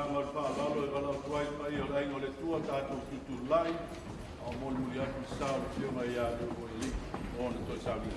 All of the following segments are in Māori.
nganga o whaalalo e wala o tuai pai o lainga o le tua tātou tutu lai o mōni muri atu sao le whiunga i a leo o ili o na toi sawi.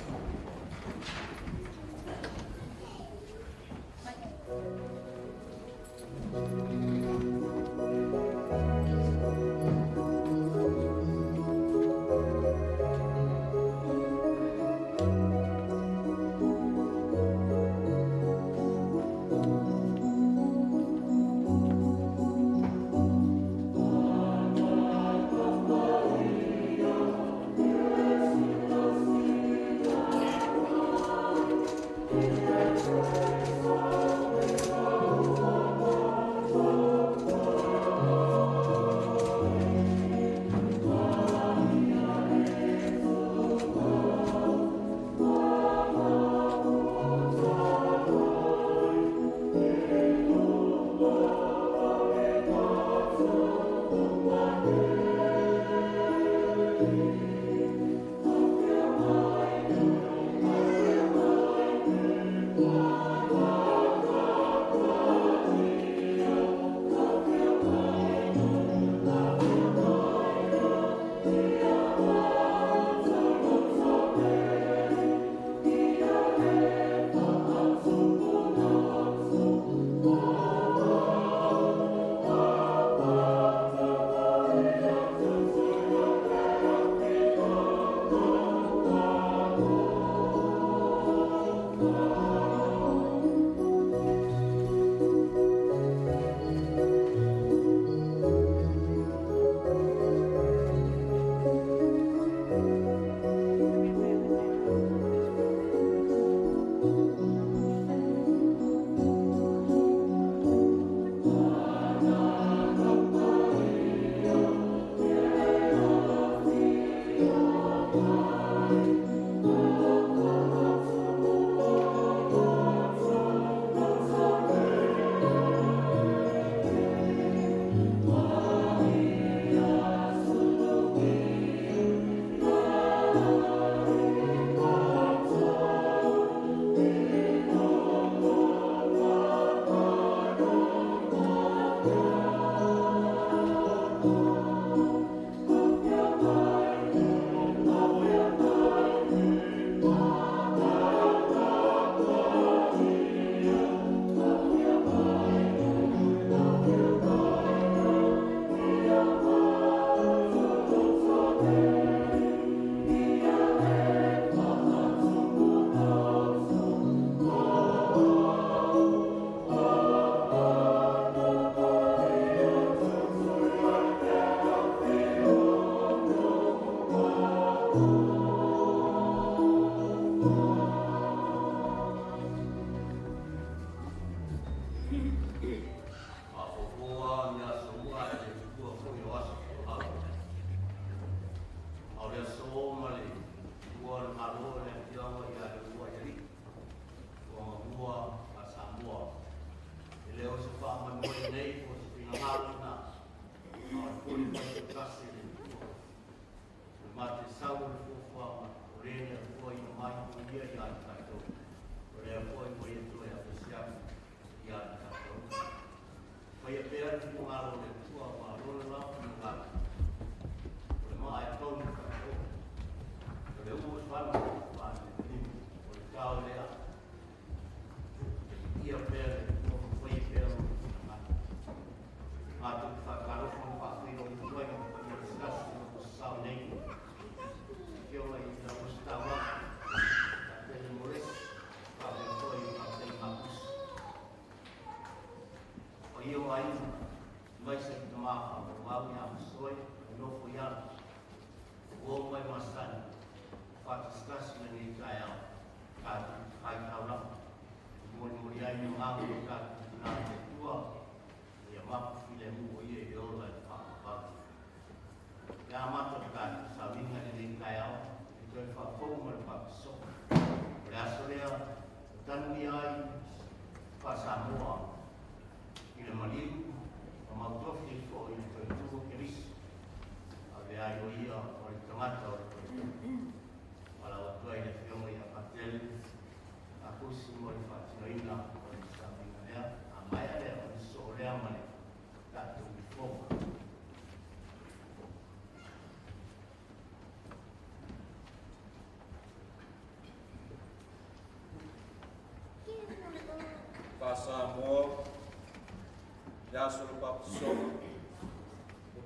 Ya solo papa soma.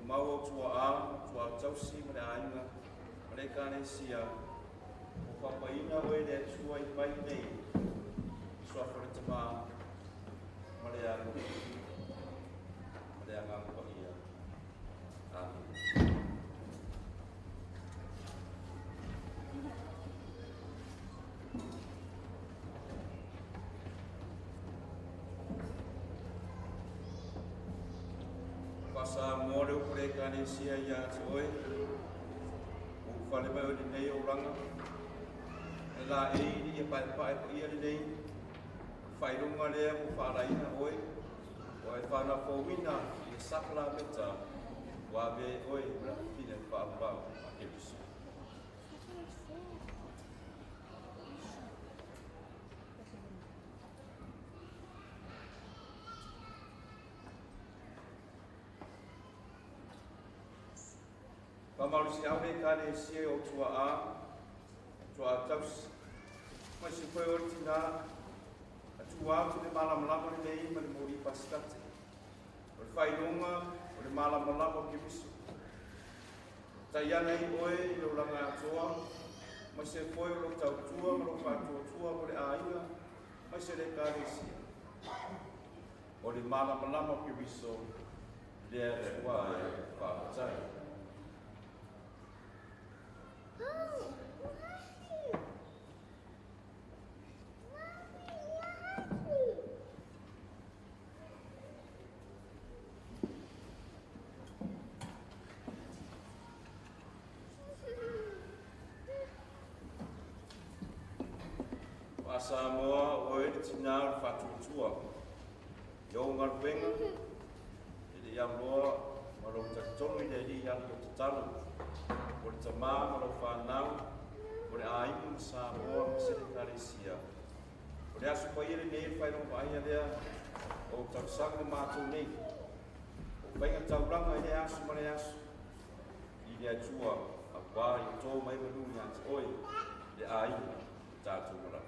Mau tua tausi me ainga. Mereka nesia. Papa ina we de tua I pai nei. Sua fortama. Maria. Maria ngapa ia. Amin. Pasa mole o preka nesia ia toi. O fale mai o nei o ranga. La e pai pai ia nei. Fai runga le mo faraina oi. O e fana fowina I sakla beta. Wa be oi ra fine pa pa a ke bisu. Pamalu si ame kane sie o tua taus. Mas se foi ortina a tua tu de malam lama nei ma mo I pastate. O fai longa o de malam lama ke bisu. Tayana I oi lo langa tua. Mas se foi o tau tua mo fa tua o de ainga. Mas se le kane sie. O de malam lama ke bisu. Le tua fa tai. Samoa o e tina fatutua. Yo ngarwenga. Ele ia loa maro tatongi de li ia ko tatalu. O te ma maro whanau. O le aimu Samoa masere karesia. O le asu pa ele nei whai no aia lea. O tausaku mātou nei. O whainga tauranga ele asu mare asu. I le atua a wā I tō mai manu ni ati oi. Le aimu tātou mara.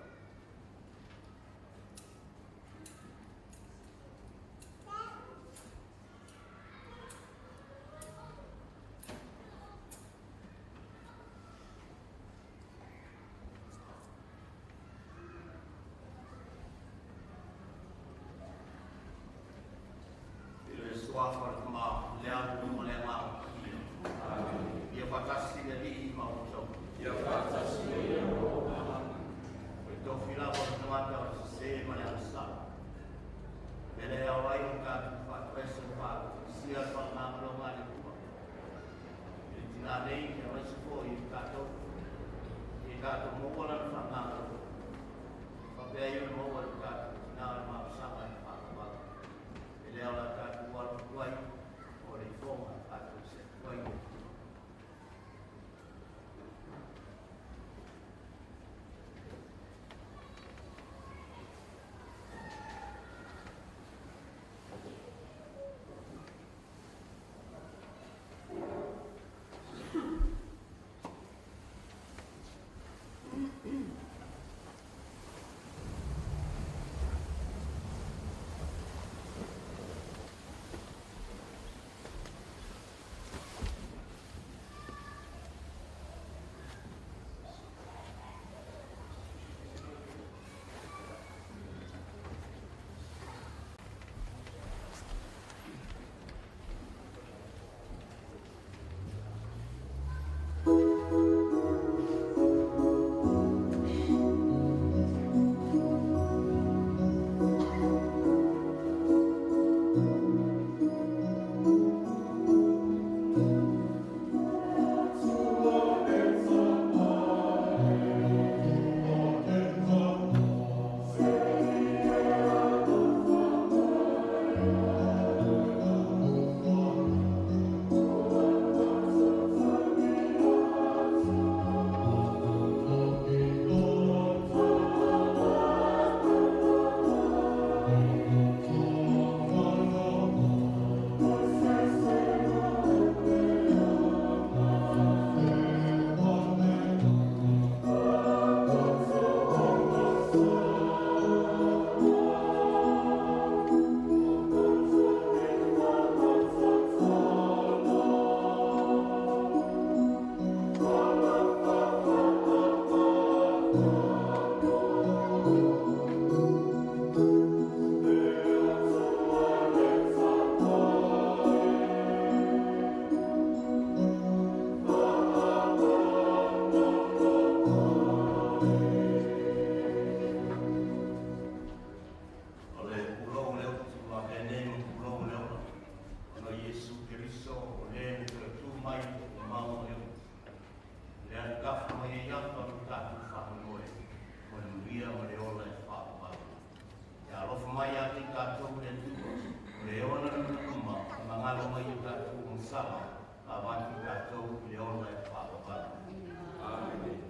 gafa mai e apa o tātu whakangoe. Mo le muria mo le ola e whakapapa. Ia alofa mai a te tātou le tua. Le ona nukuma, mangalo mai o tātou msawa. A waki tātou le ola e whakapapa. Amen.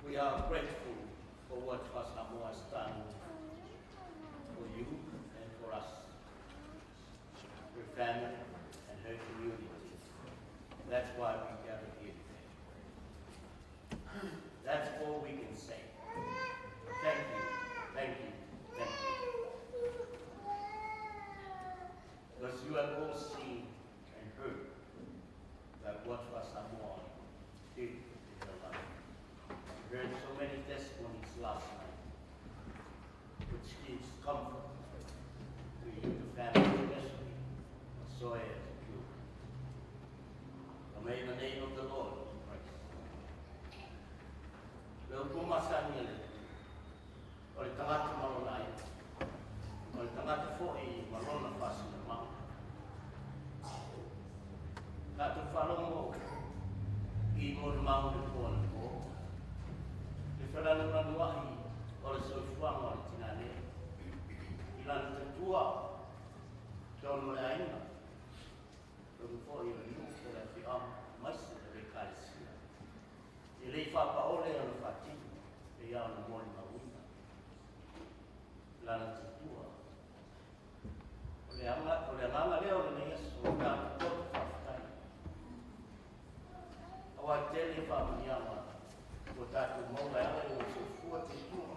We are grateful for what Fasamo has done for you and for us, her family and her community. That's why we gather here today. That's all we can say. Thank you, thank you, thank you. Because you have all seen and heard that what Fasamo did in her life. We heard so many testimonies last night, which gives comfort to you, the family especially, So it. May the name of the Lord Christ. Leo pumasani ele. Ole tangata malonai. Ole tangata fo I malona fasi na ma. Ka tu whalongo I mo mau de pona ko. Le whalana manuahi ole soifuanga ole tinane. Ilana te tua tono le aina. Tono fo I le nuku le fi am maisa le rekalisia. I le whapaole ana whatinu e ia ana mori mawina. Ilana te tua. Ole anga leo le nei aso o ka koto whawhatai. Awa tele whamaniama o tātou maua e ala o so fua te tua.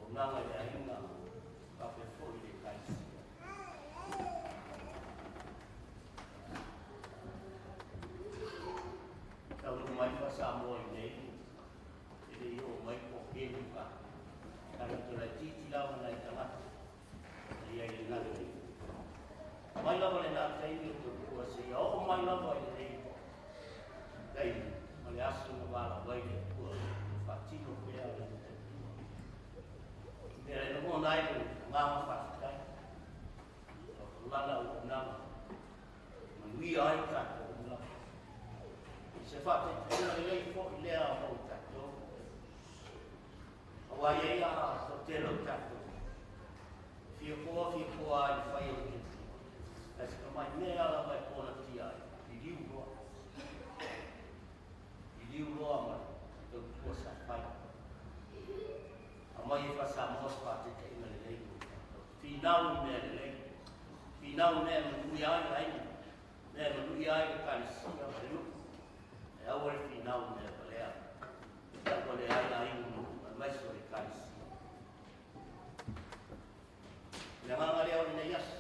O nanga le ainga ka whewho I le kaisia. Tau no mai whasa moa I nei, e le I o mai po kēmu ka. Kara tura titi lau nai tangata. Ia I ngare ni. Mai lava le nā teini o tō kua se ia o mai lava I le nei. Teini, ma le asu na wala wai le kua. Whatino pēa le te tua. Mea le no nai le ngāma whatikai. Lana o nāma. Manui ai tātou o nāma. Se whate tēna le lei fo I lea o tātou. Awa iei a tō tēlo tātou. Fia koa ai whai o ki. Kasi ka mai mea ala mai pōna ti ai. I liu roa. I liu roa mai. Tau tua sa whai. A mai e whasa mos pāte te inga le lei. Whinau mea le lei. Whinau mea manui ai aina. Mea manui ai le kalisia le luku. E aua le whinau mea palea. Tako le ai aina luku. An maiso le kalisia. Le nganga leo ni nei asu.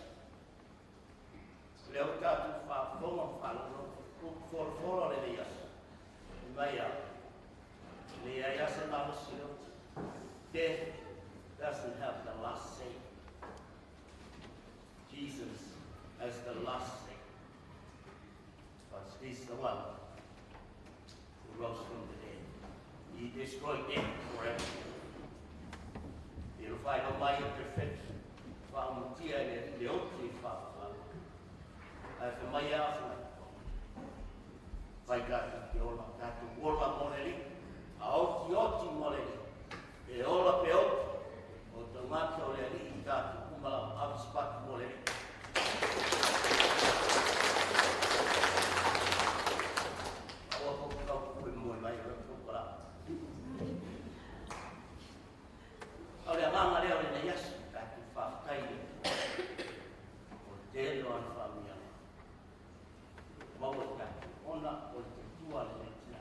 Leo tātou whāwhonga whālono, whoro le nei asu. I mai a. Le ai asa mamasio. Death doesn't have the last say. Jesus has the last say. Because he's the one who rose from the dead. He destroyed death forever. He'll find a way of perfection. Whaamutia le oti whaapa. Ai whamai awhuna. Whai kātu ki ola, kātu ola moreli. A oti moreli. E ola pe oti. O tau maki o le ali I kātu kumala avispatu moreli. Awa koko kau kue moe mai o kukura. Au le nganga leo le nei asu. Tēlo an whamia. Maua kai, ona o te tua le tina.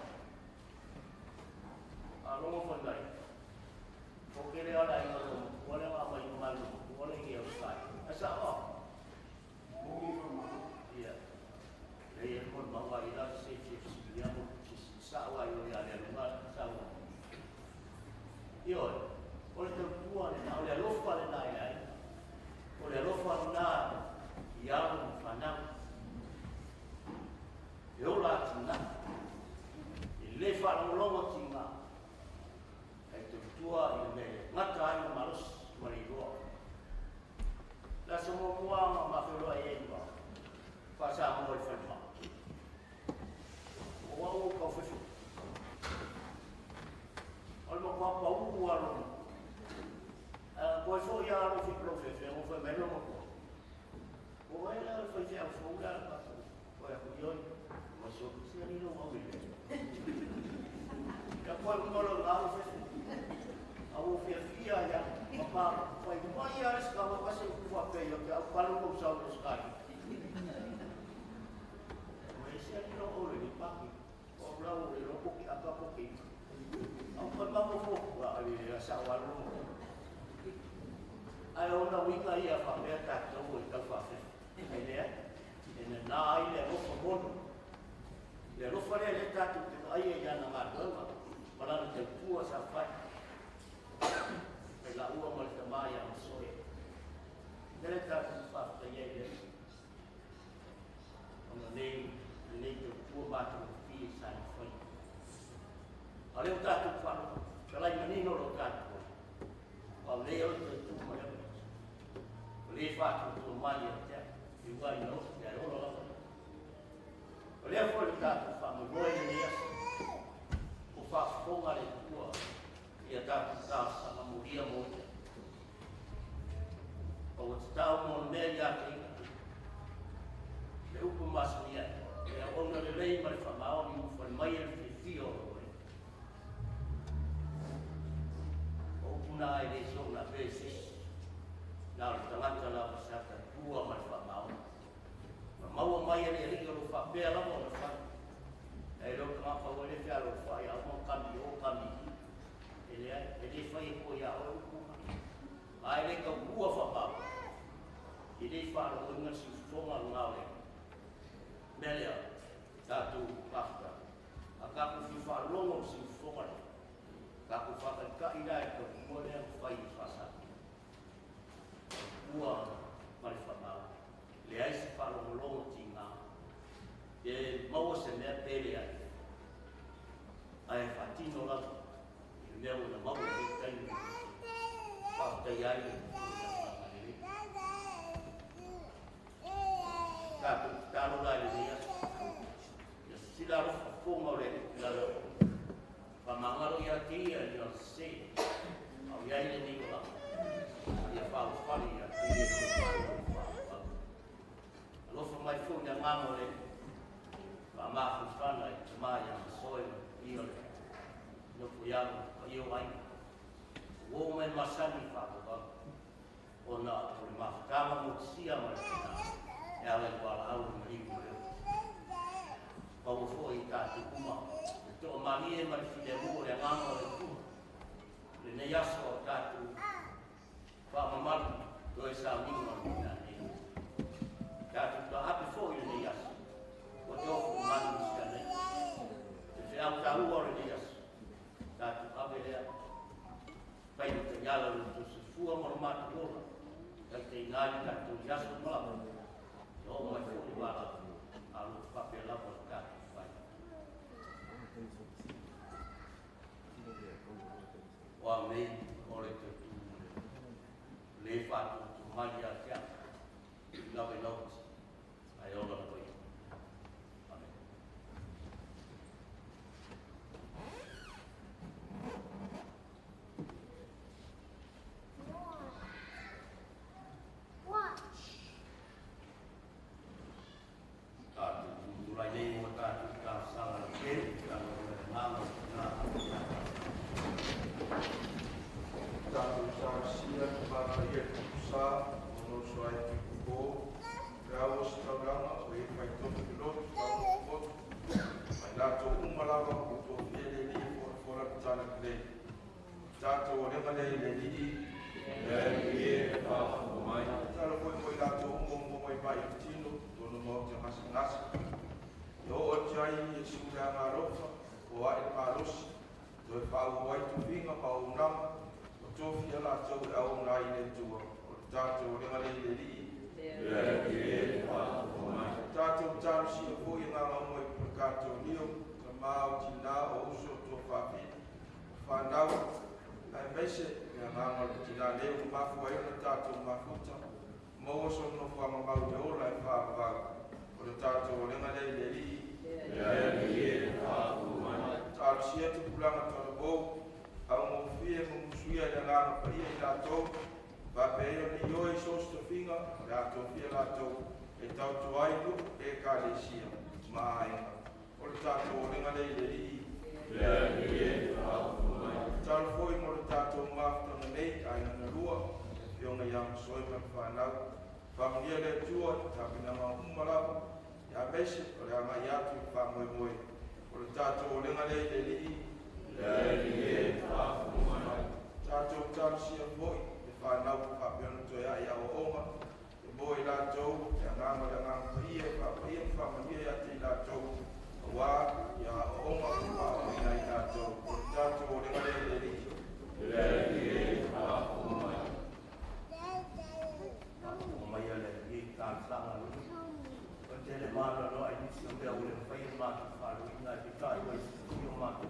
A rongo whanai. Pokere ala I ngaro, kuare wa mai umaru, kuare ki au sai. Asa o? Ia. Rei e mon maua I la se si amo, sawa I o ia le alunga, sawa. Ioi, o le tau tua le na, o le alofa le nai ai. O le alofa nai. Iaru whanau. E ola tina. I le whanolongo tina. E te tua I le ngata ai o maros mari roa. La se mo mua ma whiroa I ewa. Whasa mo I whanua. O wau kau whiwhi. Ol mo kua pau uaron. Koe fo I aro fi profefe. Mo wha meno mo kua. O ai la foi fe au fonga pa. O ai kuioi. Mo so se ni no mau ile. Ka koe mo lo ngalo fe. Au fe fia ya. Pa foi mai ya ska ma pa se ku fa pe yo ka pa lo ko sa o ska. O se ni no o le pa. O la o le ro ki aka po ki. Au pa ma mo fo wa ali sa wa lo. Ai ona winga ia fa me ta to o ka fa fe. Ai lea, e nā ai le rofa mono. Le rofa lea le tātou te ai e iana ngā runga, marana te pua sa whai. E la ua mo le te mai a masoe. Nere tātou whafta iei le, A leo tātou whanu, kalai manino lo tātou. A leo te tu mai au. O le whātou tu mai a tea, i wai no, i ai ora lava. O leo fwoi tātou whanu, roi ni asa. O whaafonga le kua, i a tātou tāsa na muria mo te. O te tau mo mea i a te inga. Le upu masani ai. E a ona le rei mai whamao ni uwhai mai e te fio o roi. O kuna ai le so na pesis. Nā le tangata la wasaka tua mai whamao. Ma maua mai e le ringa lo whapea lama o na whai. E lo ka mapa o le whia lo whai a mo kami o kami. E le whai e ko ia o ukuma. Ai le ka ua whamao. I le whāro o inga si whonga ngā le. Melea, tātou pāwhaka. A kāku fi whārongo si whongare. Kāku whakaka i rai ka kumorea whai i whasa. Ua mare whamau. Le aisi whārongo longo ti ngā. E maua se mea pere ai. Ai whatino lava. I mea una maua i kainu. Whakatai ai. Tātou tāno lai le nia. Ia sila rofa whonga le lara. Whamangaro ia te ia i on se. Au iai le ni ola. Ia whao whare ia te ia te whao. Alofa mai whunga ngamo le. Whamaafu whana i te mai a soe i ole. Noko iaro pa i o aina. Wō mai masani whao. O nā tore mawhakama mo tia mai tina. E ala i wala au mai i reo. Pau fo i tātou kuma. E tō mani e mai while mua e ngāma le kuma. Le nei aso o tātou whamamaru. Tō e sāu ninga o nina nei. Tātou tā hape fo i le nei aso. O tōku mani misia nei. Te whiau tā ua o le nei aso. Tātou hape lea. Pai o te nyala le tō se fua mora mātu ora. Kai te ingāri tātou i aso malamu. O mai fōi wala, alu whape lapa kātu whai. Wa mei, o le te tū, le whātu tu mai a kia, nawe nauti, ai ola koi. Amen. Mara no ai ni se o le fai ma ka fa ina ki ka i mai si o ma ko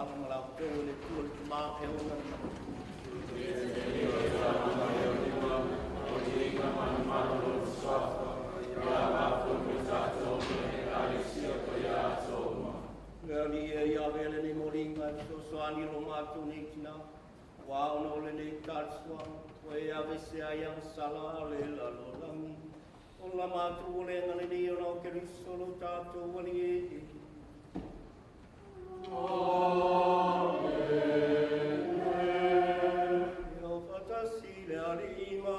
whakamalau tau le tua le tuma e ona. Ngali e ia vele ni moringa so soani lo matu ni tina. Wa ono le nei tarsua. Wa e ave se ayang sala le la lo lami. O la matu o le ngani ni ono ke risolo tato wali e. Amen. Io fatasi le arima.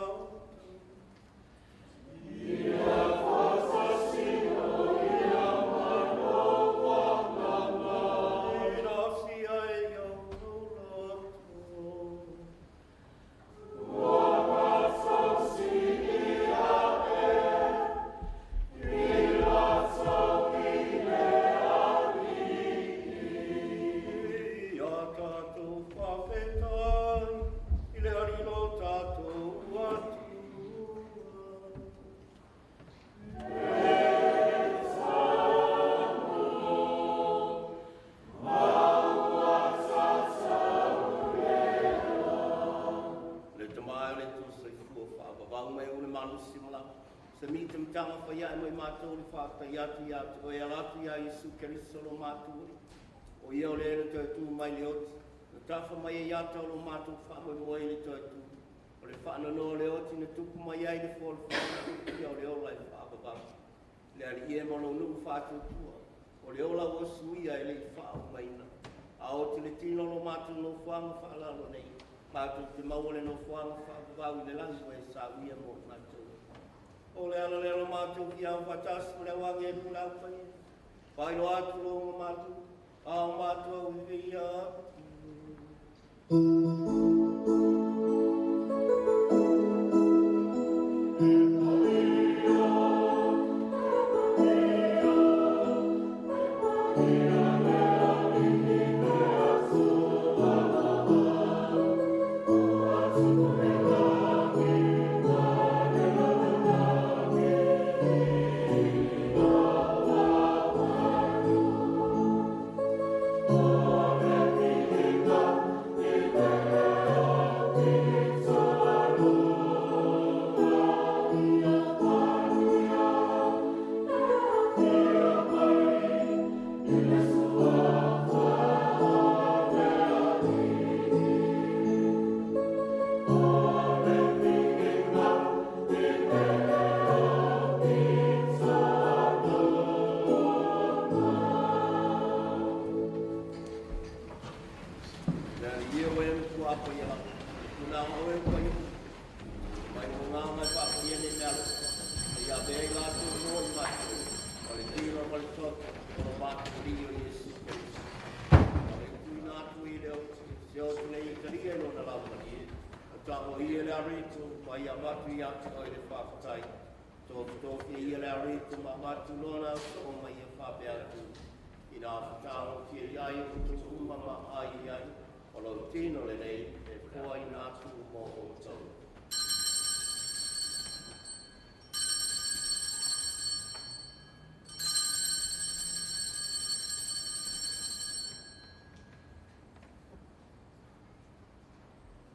O ia latu ia Isu Keriso lo mātua. O ia o lere toi tū mai le oti. Na tafa mai e iata o lo mātua whamoe moe le toi tū. O le whanano le oti na tuku mai ai le fōle whanau. Ia o le ola e whaababau. Le ali ie mono nuku whātua tua. O le ola o suia e le whao maina. A oti le tino lo mātua no whanga whaalalo nei. Mātua te maua le no whanga whaababau i le langu e sa uia mo mātua. O le ala lelo mātou ki au whatasu le wangi e pula upai. Pai lo atu lo ngā mātou, au mātou au iwi atu.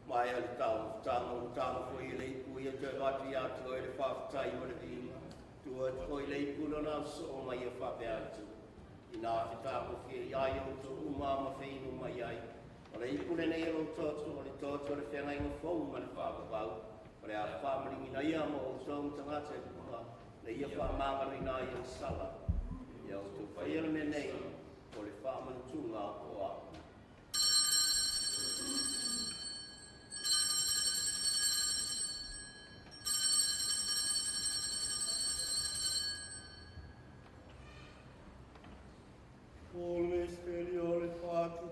Mai ali tau ko i lei ku ia te wati atu e le whawhatai o le vima. Tua ko i lei puno na so mai e whawhe atu. I nā te tāko whia i ai o tō umama whainu mai ai. O le ikune nei alo tōtu o le tōtu o le whenga inga whau ma le whawhawau. O le a whamaringi na ia mo o tōng tangata e kuma. Le ia whamamari na ia sala. Ia o tō whaia me nei o le whamarutunga o a. Ole steli ole fatu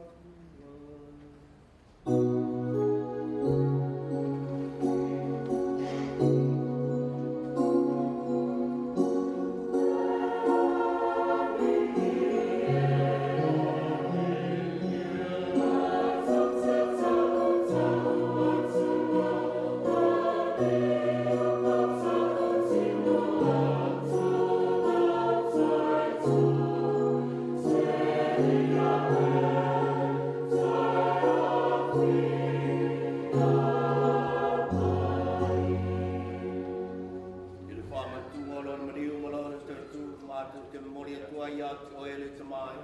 mātou te mori atua i atu o ele te mai.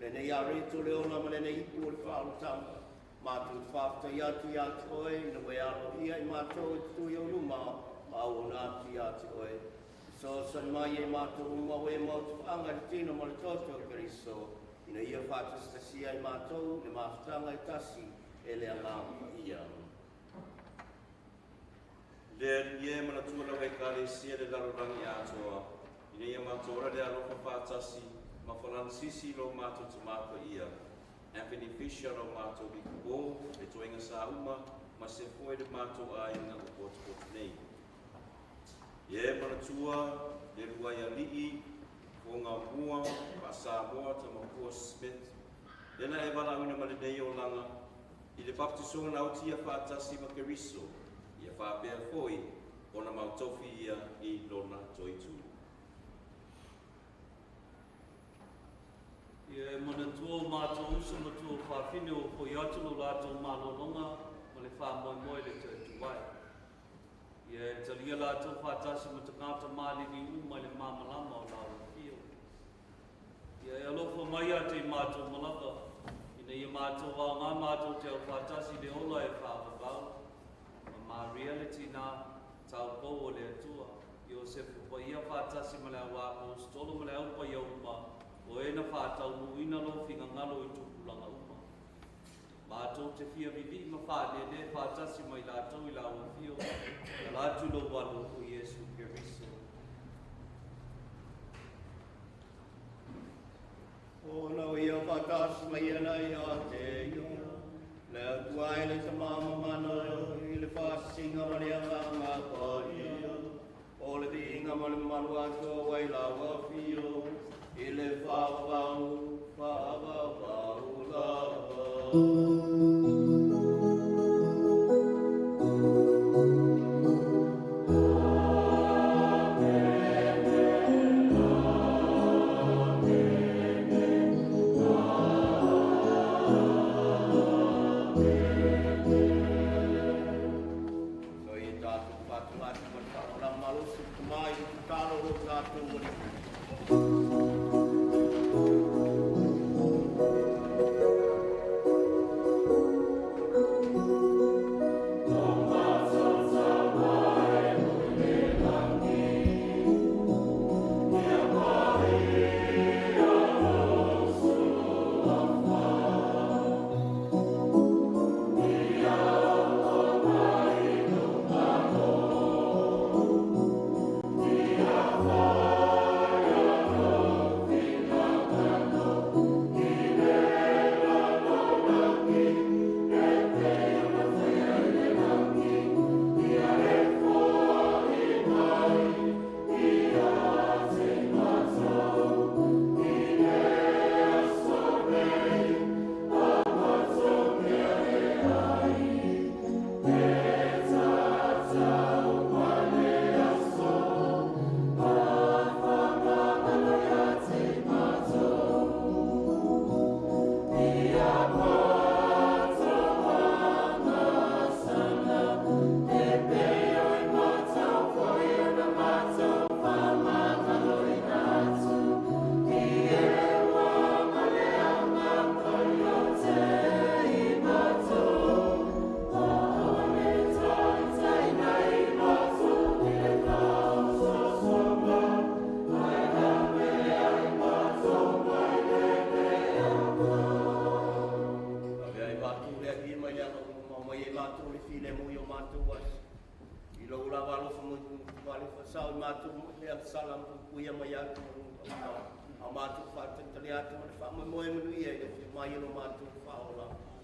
Le nei a reto le ona ma le nei ipu o le whaarutanga. Mātou whaafta i atu oe, ina wei alo ia i mātou e tui o luma, ma au na atu i atu oe. So san mai e mātou uma oe mātou whaanga le tino ma le toto Keriso. Ina ia whaatastasia i mātou, le māwhatanga i tasi, e le angāma ia. Le ie mana tua wei kare sia le larurangi atoa. Ina ia mātou ora le alofa whātasi, ma whalan sisi lo mātou te mātua ia. Anthony Fisher o mātou i kubo, e toenga sa uma, ma se foe le mātou a inga o potu nei. Ie mana tua, le rua ia lii, o ngā mua, pa Samoa ta Mapua Smith. Lena e wala una ma le nei o langa, i le baptisonga na utia whātasi ma Keriso. Ia whāpea foi, ona mautofi ia i lona toitu. Ia mana tua mātou usa ma tua whawhine o koi atu lo lātou mālolonga ma le whamoe le te tuai. Ia talia lātou whātasi ma te ngāta mālini uma le māmalama o lau whio. Ia e alofa mai a te mātou malaka, ina ia mātou a ngā mātou te au whātasi le ola e whāwawau. Ma reality na tau kou o le atua. Io se fupa ia whātasi ma le awa o stolo ma le aupa ia uma. O e na whātau muina lo whiga ngalo i tupulanga uma. Mātou te whia vivi ma whānene whātasi mai lātou i lau whio. Na lātu lo walo o Iesu Keriso. O nau ia whātasi mai ana i a te ia. Le tuai le tamama mana i le whāsinga ma le anga kōria. O le vihinga ma le manu ato wai lawa whio. I le whāwau lawa.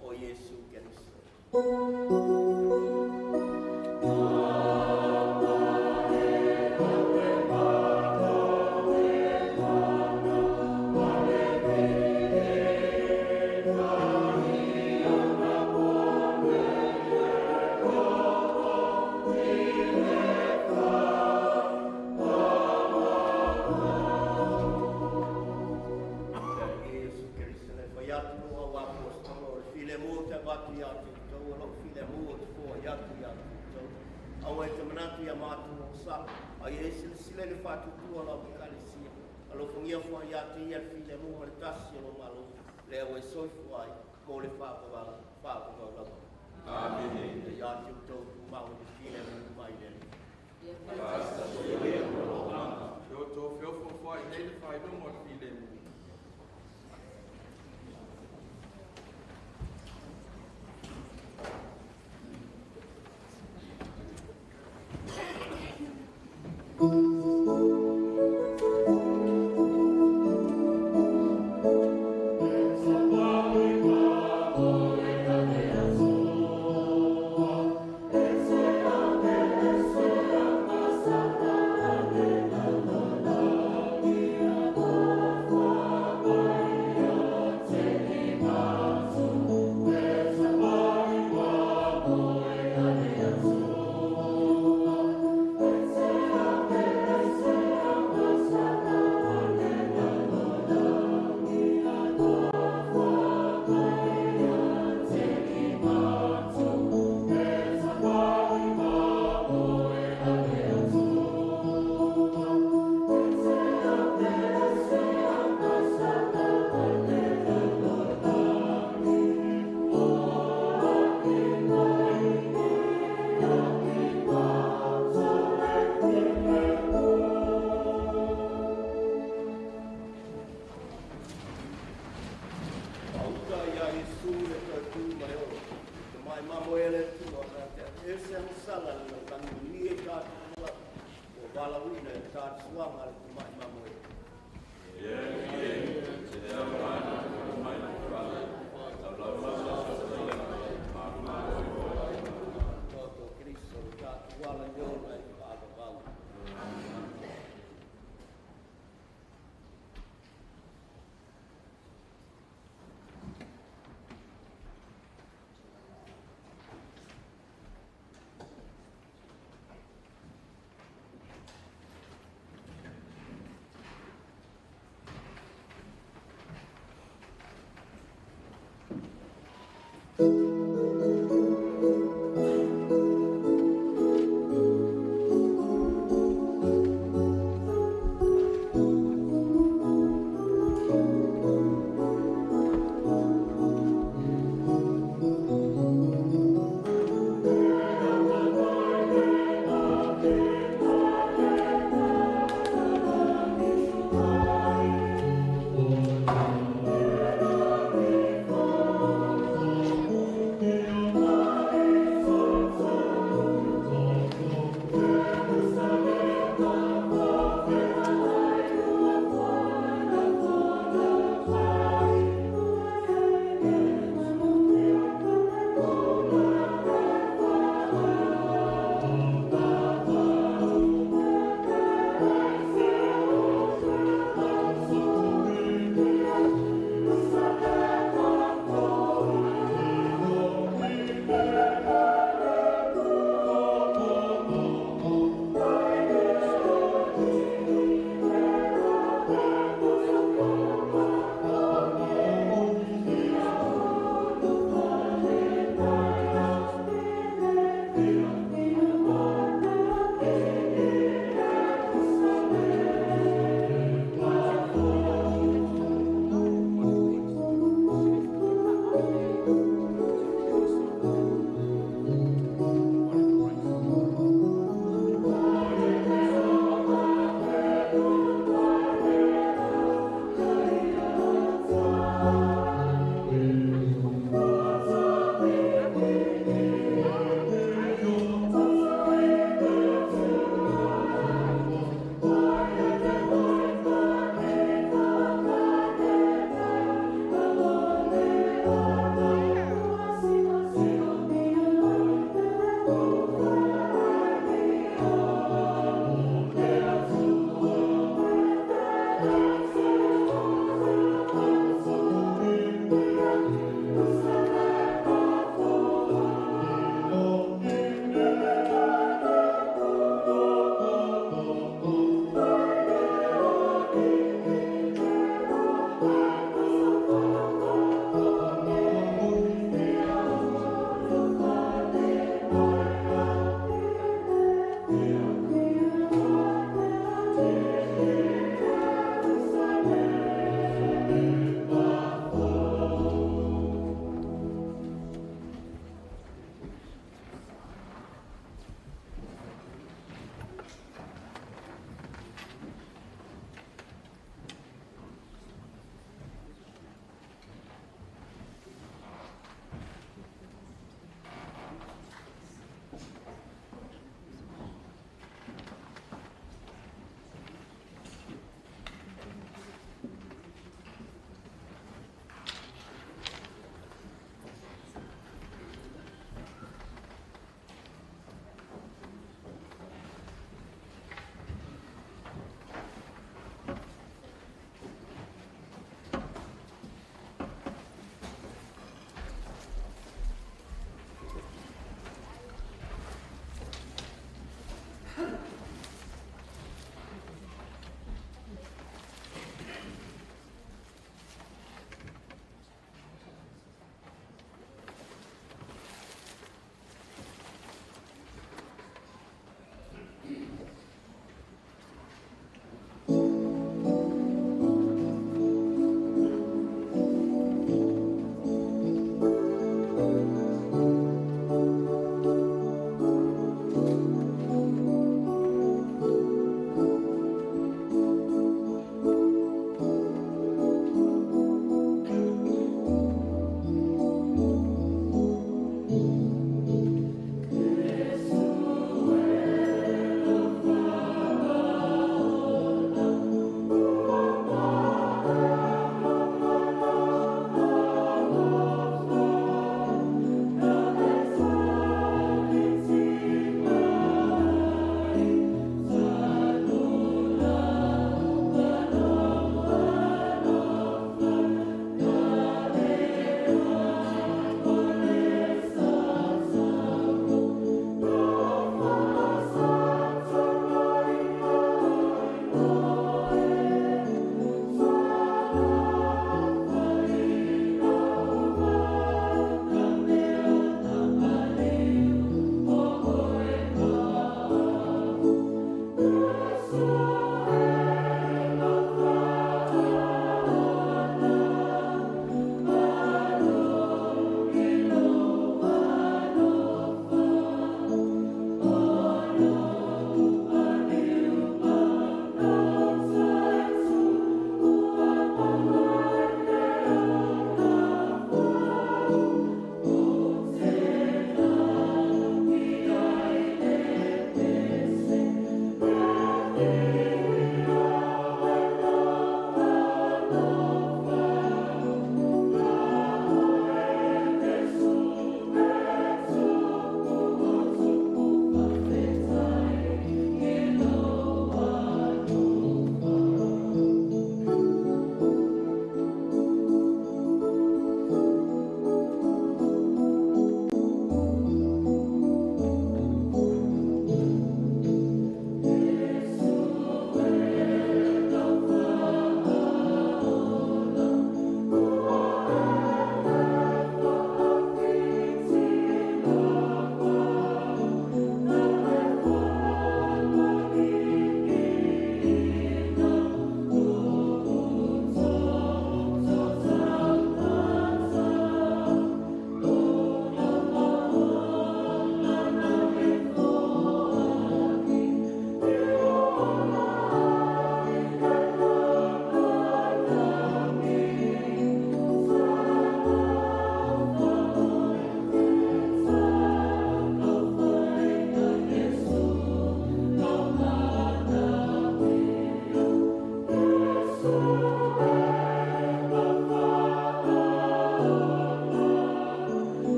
O Iesu Keriso. ia fo ia te ia file mo le tasi o malo le o soi fuai mo le fa ko la amen ia te to ma o file mo mai le yo to fio fo fuai le fai no mo file mo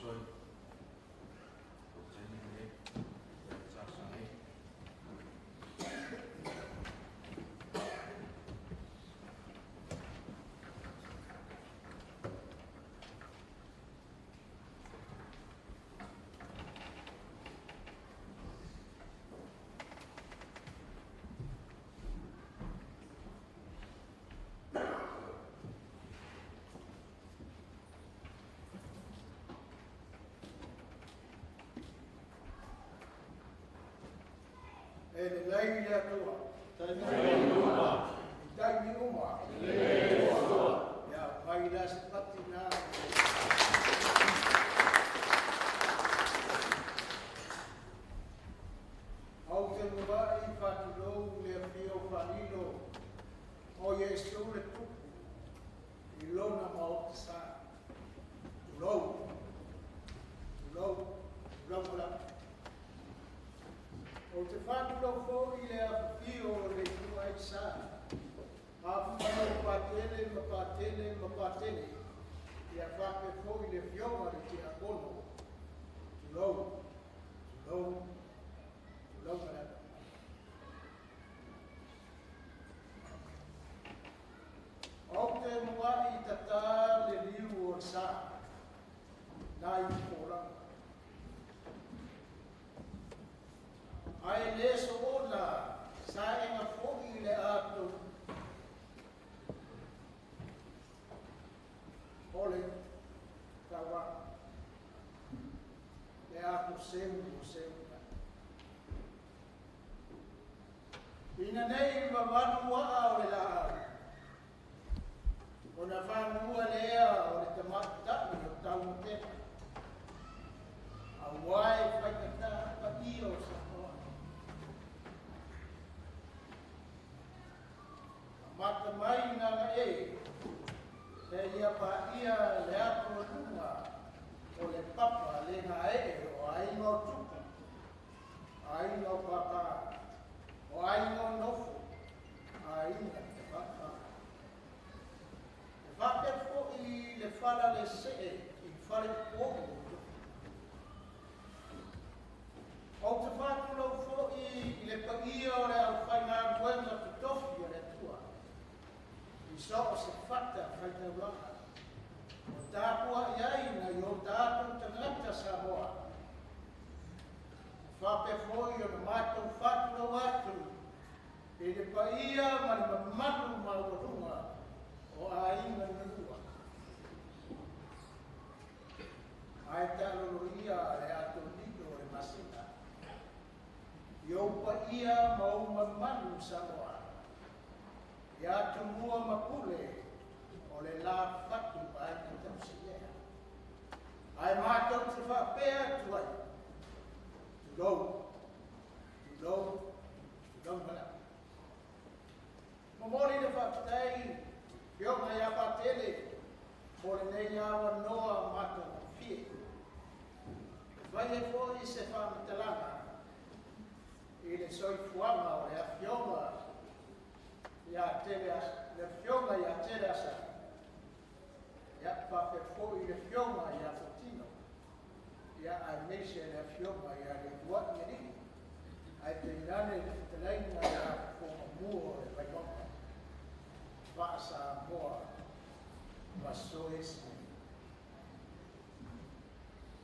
Soy. Jenny, Sasha, e le lai le atua. Taimi uma. Ia, mai la se pati nā. Au te mwai pati lou le pio whanilo o Yesu le tupu I lona mau te sā. Lou. O te whāturo fōi le awhio le tua I sā. Awhio mapatele. Ia whape fōi le whioma le te akono. Lou mara. O te mwai tata le liu o sā. Nai kōranga. Ai le so ona sa enga fogi le ato ole tawa le ato semu ina nei mawanu wa o le la ona whanu ua lea o le tamata o tau te a wai whaikata pa iyo sa mata mai nanga e ia pa ia le ato lunga o le papa le nga e o aingo tupu aingo papa o aingo nofo ainga te papa e whake fo I le whala le se I whale pōku o te whātulo fo I le pa ia o le au whainga kuenga tutofi o le tua so o se fata whaita waka. O tāpua iai na I o tātou tangata sa hoa. Whape fōi o na mātou whāturo atu. E le paia ma le mamatu maurunga o a inga nurua. Ai tālolo ia le ato nito o le masina. I o paia ma o mamanu sa hoa. Ia tumua mapule o le la whatu ai te tausilea. Ai mātou te whapea tuai. Tulou mana. Momori le whapatei, pionga ia patele, mo le nei awa noa mātou fie. Vai e fōi se whamatalanga, I le soifuanga o le awhionga, ia le whionga ia tere asa. Ia pape fōi le whionga ia whatino. Ia ai meise le whionga ia le buat ia ringi. Ai te inane le whitalainga ia kōma mua le wainonga. Whaasa moa waso esi.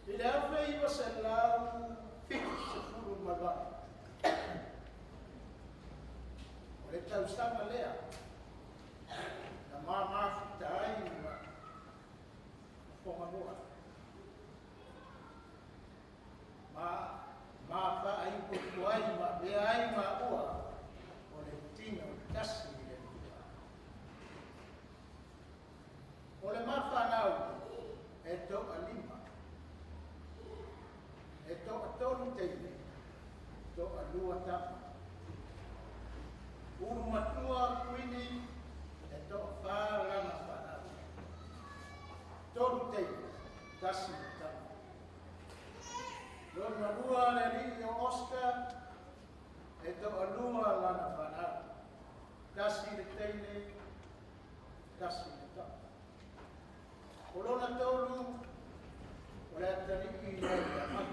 I le awhe iwa se lau whiti se furu malwani. O le tausanga lea, na māwhita ai ma whonga Ma wha ai putu ai ma bea ai ma ua, o le tino tasi le ua. O le mawhanau, e toka lima, e toka tonu teine, toka lua tapa. Uru matua kuini e toa whārana whanau. Tonu teine, tasi le tapa. Lona lua le ringi o Oscar e toa lua lana whanau. Tasi le teine, tasi le tapa. O lona tolu, o ولا تريد إلى الأمل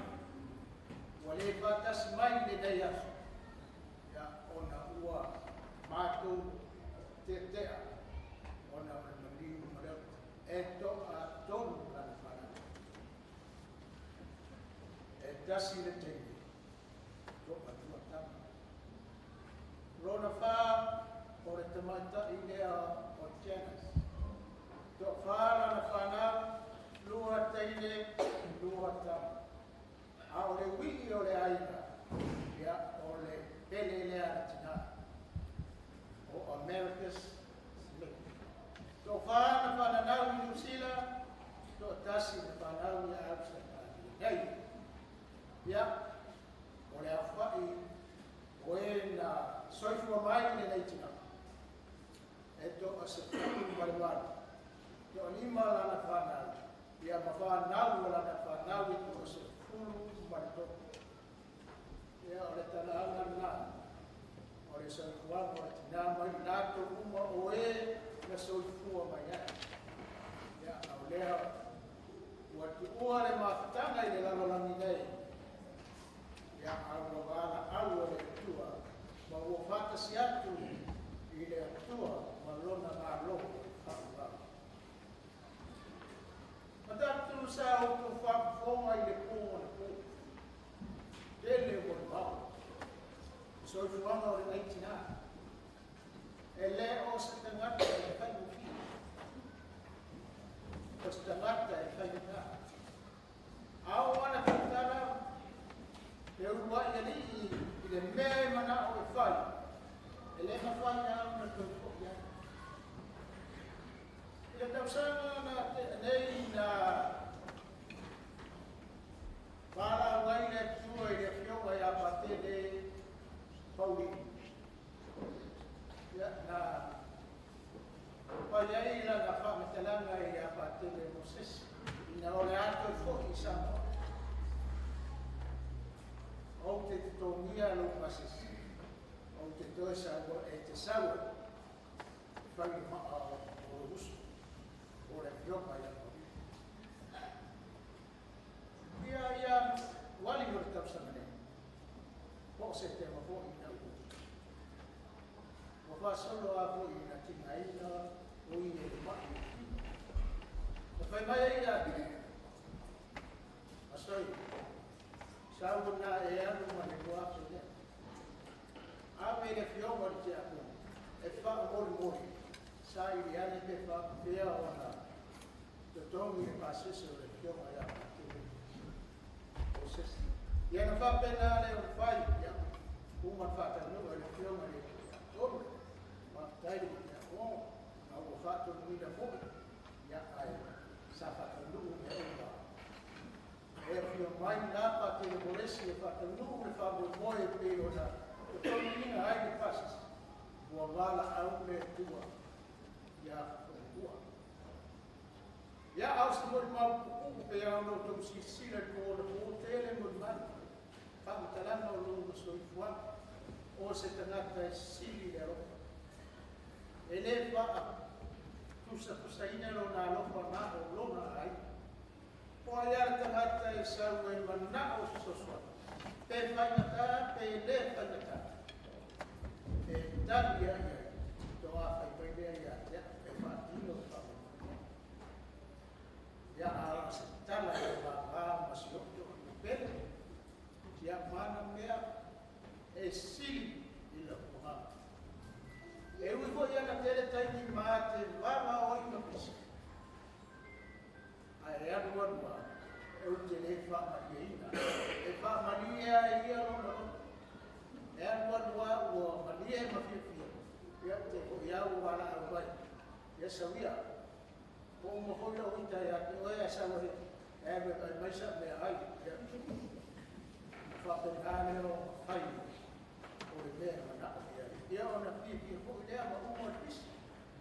ولي فاتس ماي لدياس يا أنا هو ماتو تتأ أنا من مرد إتو أتون كان فانا إتاسي لتيني تو أتوا تام رونا فا ورتمتا إلى أوتشانس تو فانا فانا lua teine lua tam aore wi ole aina ya ole pele le atina o Americas to fana nau i New Zealand to tasi na nau i Australia nei ya ole afai oena soifua mai le nei tina eto asepatu malwala to lima lana fana ia mawhanau wala na whanau i tō se fulu marito. Ia ole tala anga nā, ole soifua mo tina mai nāto uma o e na soifua mai ai. Ia au lea, ua ki ua le mawhatanga i le lalolangi nei. Ia au wala au o le tua, ma ua whakasi atu i le tua ma lona ngā loko. Matatu sa o fa fonga i le po na po. Dele mo ba. So i fuanga o le naitina. Ele o se tangata e fai mo fi. O se tangata e fai na. Ao ana tangata e ua i ali i le mea mana o e fai. Ele ma fai na na to ko ya. Ia tausanga na nei na para wai le tua i le fionga i apate le pauli. Ia na paiai la na whametalanga i apate le Moses. Ina ole ato i fo i sama. O te tongia lo pasis. O te toe sa e te saua. Whai maa o rusu. Ora fioka ia ia wali mo tau sa mane po se te mo po ina mo fa solo a po ina tina ina o ina le mai o fai mai ia asoi sa una e anu ma le ko aso ia a me le fioka te a e fa mo sa i ane pe fa pea ona te tongi e pasese o le fionga ia o sesi ia na fa pena le o fai ia uma fata no le fionga le tongi ma tairi ia o na o fato ni da mo ia ai sa fata no me o e fio mai na pa te le moresi e fata no le fa mo e pe ona te tongi ni ai le pasese o wala au le tua ia ua. Ia au se mori mau kuku pe au no tau sisira ko na po tele mori mai. Whakatalanga o lona soifua o se tangata e sili le roka. E le wha tusa pusaina lo na alofa na o lona ai. Po ai ara tangata e sau e mana o sosua. Pe whainata, pe le whainata. E tari ai ai. Toa whaipaidea ia te e whaatino whao. Ia ala se tala e wha masioto i pele. Ia mana mea e sili i la kuha. E ui ko ia na tele taimi maa te wama o i mapisi. A e anu anua e u te le whaamaria ina. E whaamaria ia lona. E anu anua ua maria e mawhiawhia. Ia te ko iau wala au vai. Ia sawia. Ko mo hoi o ita ia te oe a sawa he. E me ai maisa me ai. Whapengane o hai. O le mea mana ia. Ia o na pia ko lea ma umo pisi.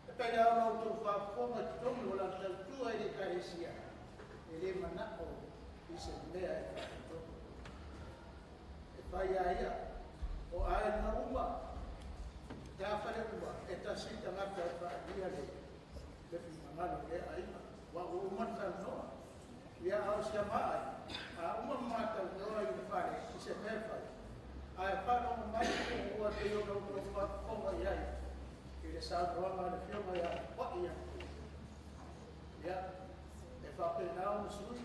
E pei au no tau whafonga ki tongi o la tau tua e le karesia. E le mana o ise mea e whafonga. E pai a ia. O ae na uma. Te awhare ua, e ta sita ngata e whaadia le le fi mamalo le aima. Wa o umata noa. Ia au sia maa sa roanga le fioma ya o ia ya e fa pe na o su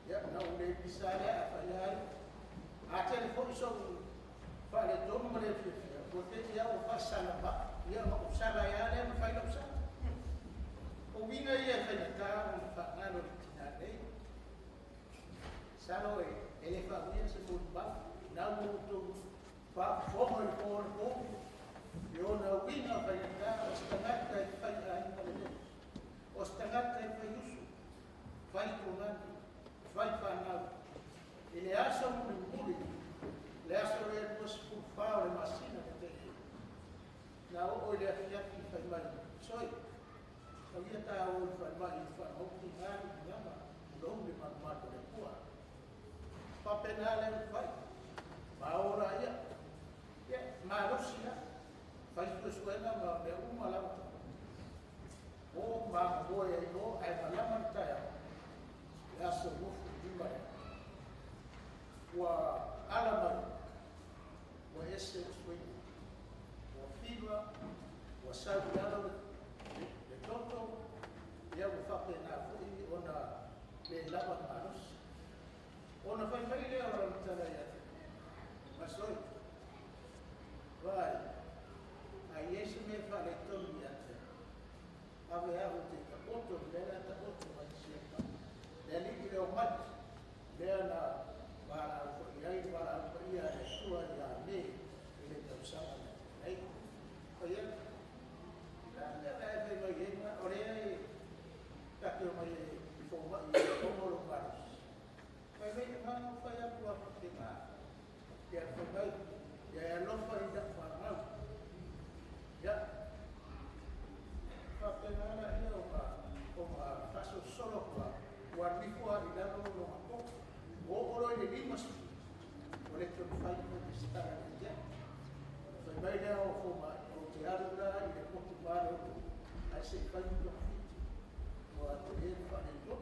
ya na o le pisale a fa ya a te fo so fa le to mo le fia ko te ya o fa sala ba ya o sala ya le fa lo sa o vinga ia fa na ta o fa na lo tina le salo e le fa ia se mo ba na mo to fa fo mo ko yo na winga fa ya o stangata e fa ya ni o stangata e fa yusu fa ko ngani fa fa na ele acha um muri le acha o ele pos fu fa o masina te na o ele afia ki fa mai soi o ia ta o fa mai fa o ki ngani ngama lo me ma ma ko le kua pa penale fa ma ora ia ya ma rosia faz tu escuela ma be uma la o ma boy ai no ai ma la ta ya ya so no di ma wa alama wa esse escuela wa fiba wa sabe nada de todo ya o fa pena foi ona le lava manos ona fa le ora ta ya mas hoy vai aí esse me fala todo dia ave ave te outro dela tá outro vai ser dali que é o mat dela para e aí para a sua já me ele tá usando aí olha lá vai vai olha tá que eu me informa e como lo faz vai ver não foi a tua tema que foi ya lo fa ida fa ya fa pena la ya o ma faso solo qua guardi fuori da loro ma o oro le limas o le che fai con sta ya fa mai da o fo ma o te arda e le poco vale a se fai un o a te fa ne to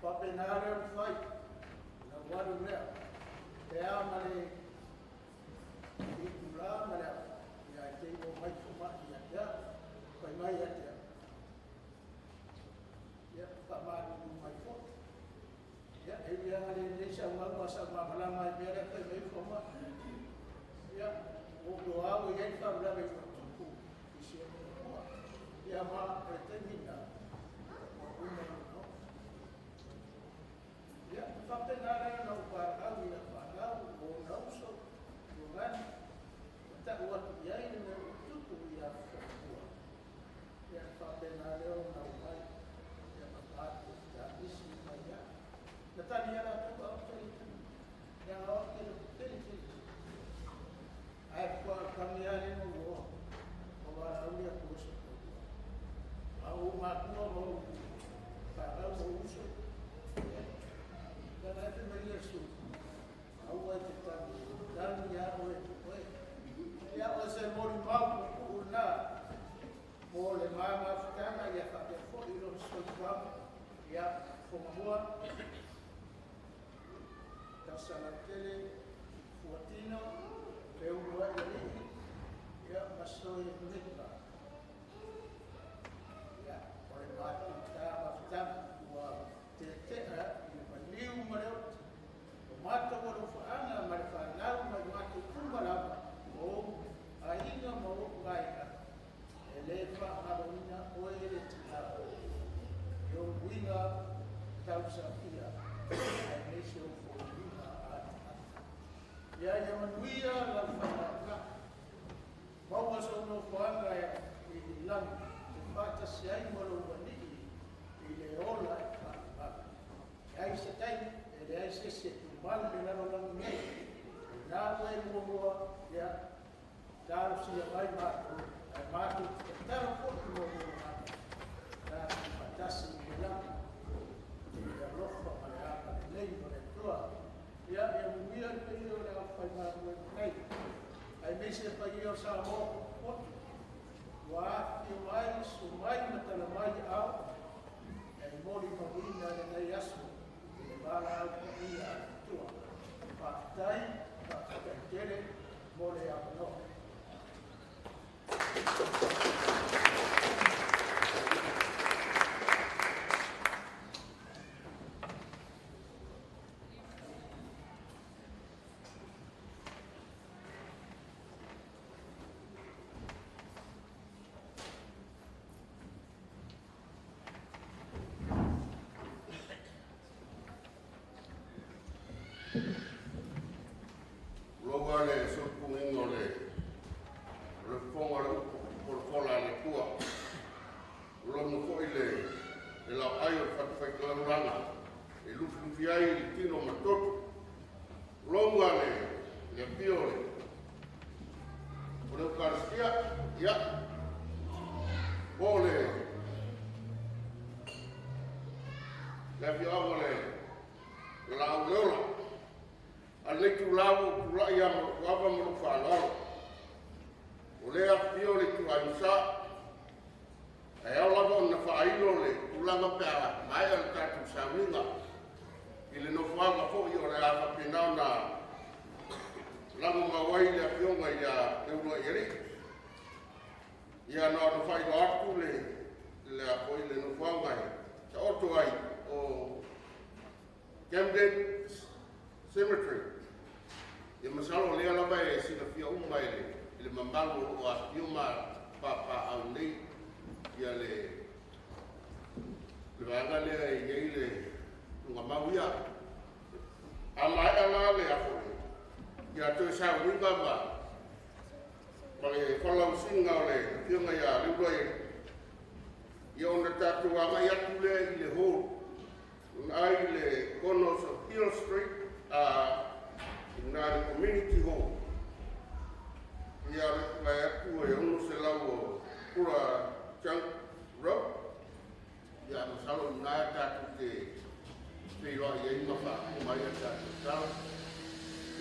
fa pena la fai la guardo le te amare itulah mana ya tengok mai cuma ya pai mai ya ya pak madu mai ko ya dia ada Indonesia masa lama dia pai mai cuma ya o doa o ya fa bla be tuku isi ya ma pretendida ya fa tenara no para ni para o no so kan tak buat dia ini cukup ya semua yang sampai nado nampai yang apa ya isi saja tetapi ada tu apa yang awak pilih apa kami ada mau orang dia kurus mau makna mau para mau usul dan ada banyak sulit awal kita dan ya ya ose mori mau una mole mama fitana ya fa fo ilo so ya fomua kasalatele fuatino peua ya masoy nitba ya ore mati ta fitana wa tetera liu mareo mata wala faana marifana mata kumbala o ainga mo gaia elefa arona o ele tia yo winga tausafia aisho winga ya manuia la faana bawa sono faana ya tauranga. E lufi ai i tino matoto. Longa le piore. O le karistia, ia. O le piore le lau leola. Alei tu lau kula ia wapa mo whanaro. O lea piore tu aisa. E au lava na whaino le ulanga pēra mai al tātu sauninga. I le nofuanga fo i o le afa pinau na lango mawai le apionga i a euro eri. Ia na no whaino atu le apoi le nofuanga e. Te oto ai o Camden Cemetery. Ia masalo lea lava e sina fia umma le mamalu o a piuma pa au nei. Ia le vanga le iei le nga mauia amai ala le afore ia to sa winga ba le kolau singa le piunga ia le doi ia ona tatu anga ia tule i le ho ai le Connors of Hill Street na le community hall ia le atu e ono se lau pura Junk Road, ya masalo na tatu te piro ye mafa mai tatu tal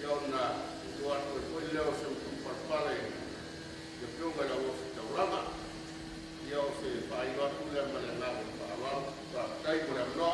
ya na doa ko leo se parpale de pionga la voz taurama ya se pai va tu le mala na pa tai ko la no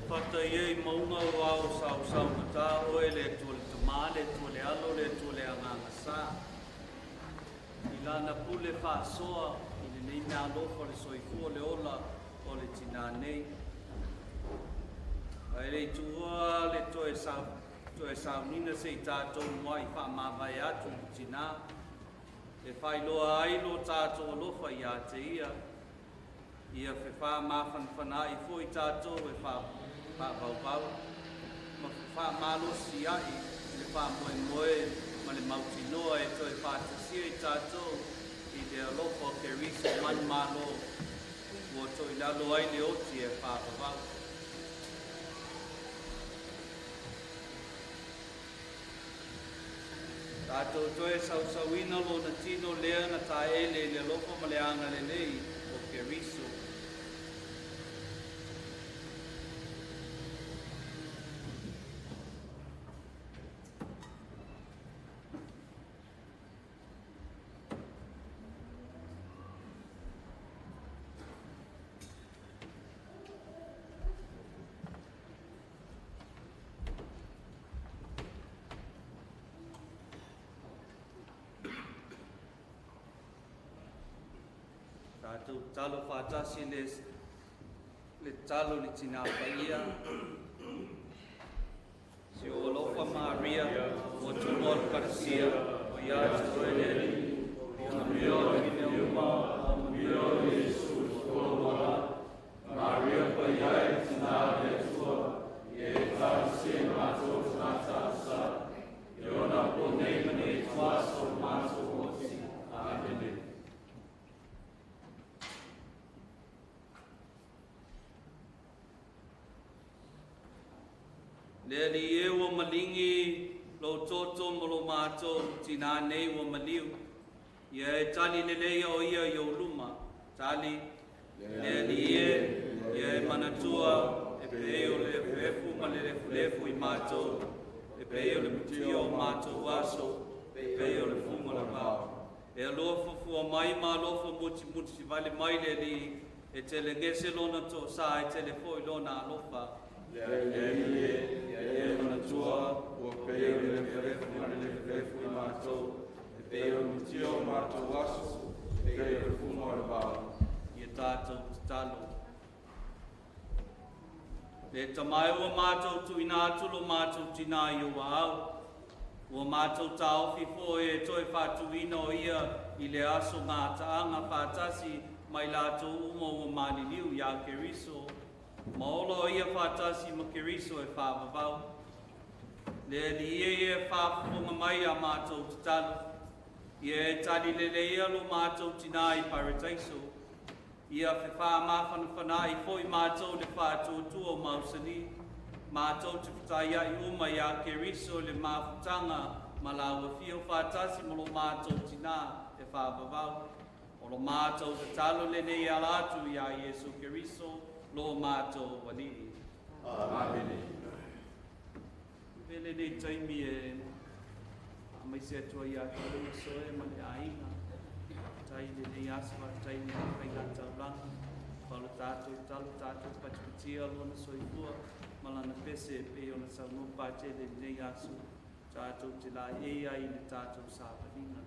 Pata iei maunga wau sau mata oe le tole tamale, tole alo le tole anganga sa. Ilana pule whaasoa, ili nei mea lofa le soifua le ola o le tina nei. Ai rei tua le toe sau nina se i tātou mua i wha mawai atu le tina. Le whai loa ai lo tātou lofa i a te ia. Ia whi wha mawhanwhana i fo i tātou e wha pau ma fa malo sia I le fa moe ma le mauti noa e toi fa sia I tato I le alofa ke riso man malo o toi lalo ai le oti e fa pau tato toi sauina lo na tino lea na ta ele le alofa ma le anga le nei o ke riso Tātou talo whātasi le talo li tina paia. Si o lofa Maria, o tumor karasia, o ia te oeneri, o mio mine uma, o mio Jesus, o mora. Maria paia e tina le tua, e tarsi matos natasa, e ona ponei mene tua so mato osi. Amen. Le li e o malingi lo toto mo lo mato tina nei o maliu Ia e tali lele o ia i o luma. Tali, le lie, ia e manatua, e pe o le fuefu ma le fulefu i mātou, e pe o le mutio o mātou aso, e pe o le funga la pao. E aloa fufua mai ma alofa muti si vale mai le li, e te le ngese lona to sa e te le foi lona alofa. Ia manatua, ua pe o le fulefu ma le fulefu i mātou, e pe o le mutio o mātou aso, e pe o le funga la pao. Ia tātou talo. Le tamai ua mātou tu ina atulo mātou tina i ua au. Ua mātou tāofi fo e toi whātuina o ia i le aso ngā taanga whātasi mai lātou umo ua māniliu ia Keriso. Maolo o ia whātasi ma Keriso e whāwawau. Le li e whāwhunga mai a mātou titalo. Ia e tali le ia lo mātou tina i Paradaiso. Ia whewha mawhana whanai fo i mātou le whātuatua o Mausani. Mātou te whataia i uma i a Keriso le mawhutanga ma la ua whio whātasi mo lo mātou tina e whāwawau. O lo mātou te talo le nei alatu i a Iesu Keriso lo mātou wanini. Amen. Vele nei taimi e mai se atua i a Keriso e ma le ainga. Tai le nei aswa, tai le nei ngata uranga. Palo tātou talo tātou patipatia lona soifua. Malana pese pe ona sa no pate le nei asu tātou te la e ai le tātou sāpawina.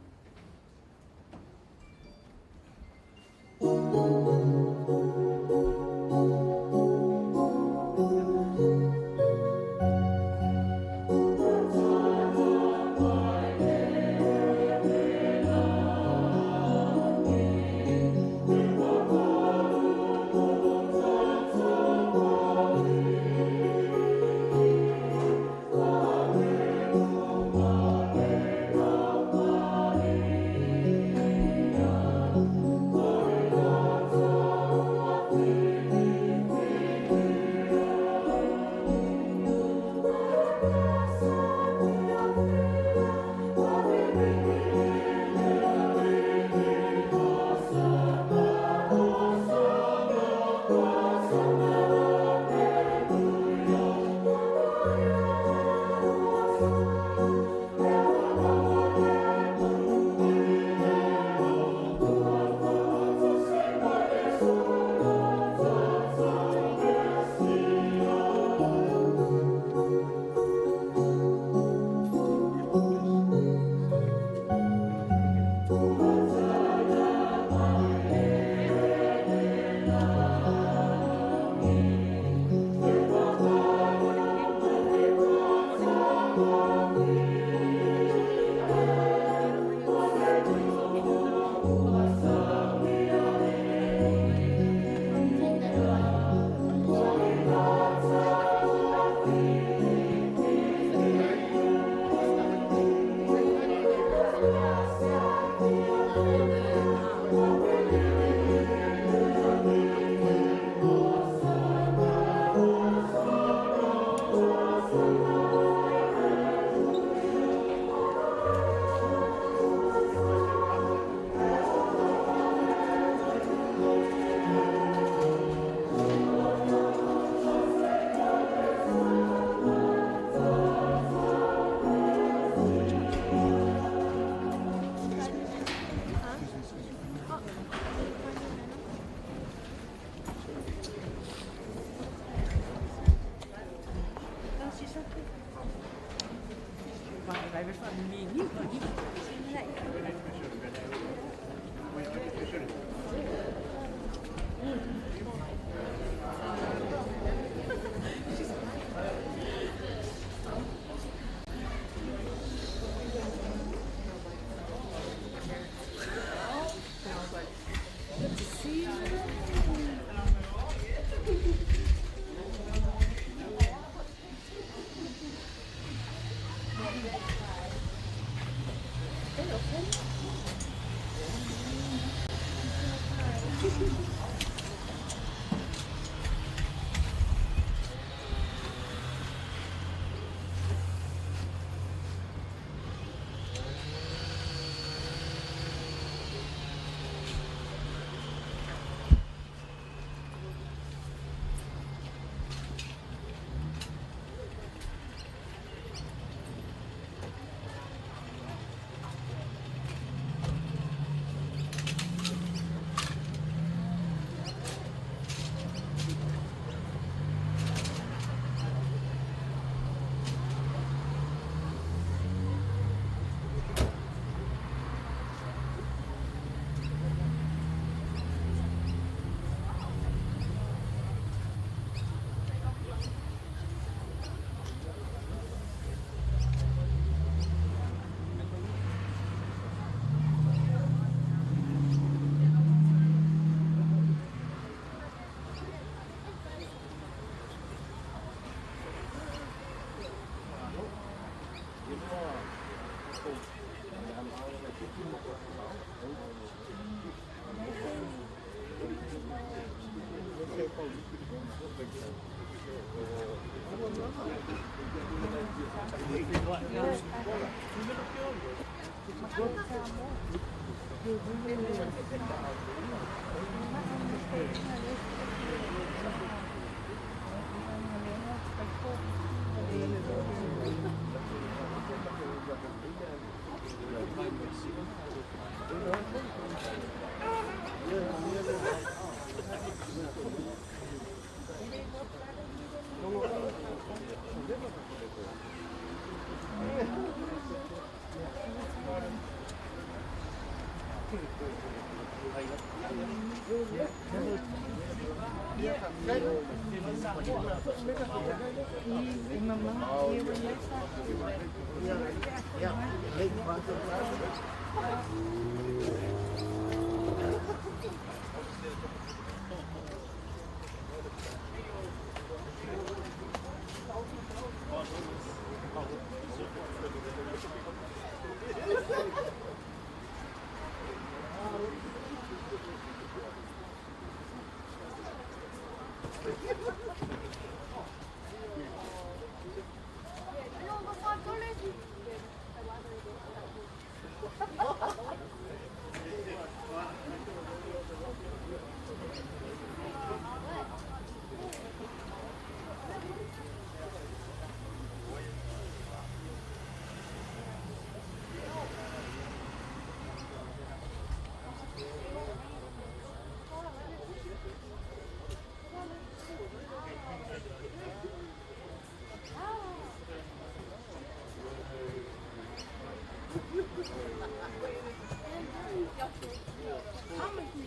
Come with me.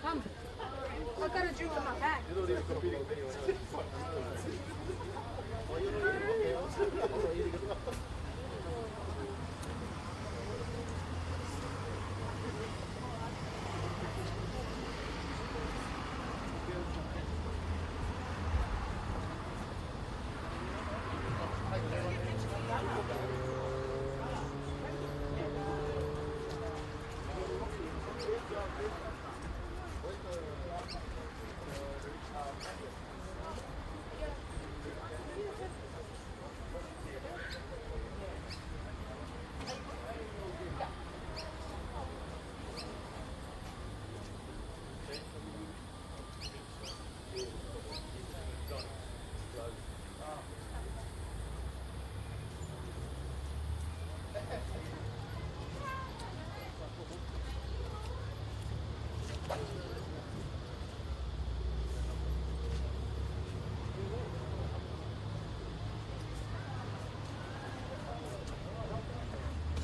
Come. I've got a drink in my bag.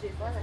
Sì, guarda,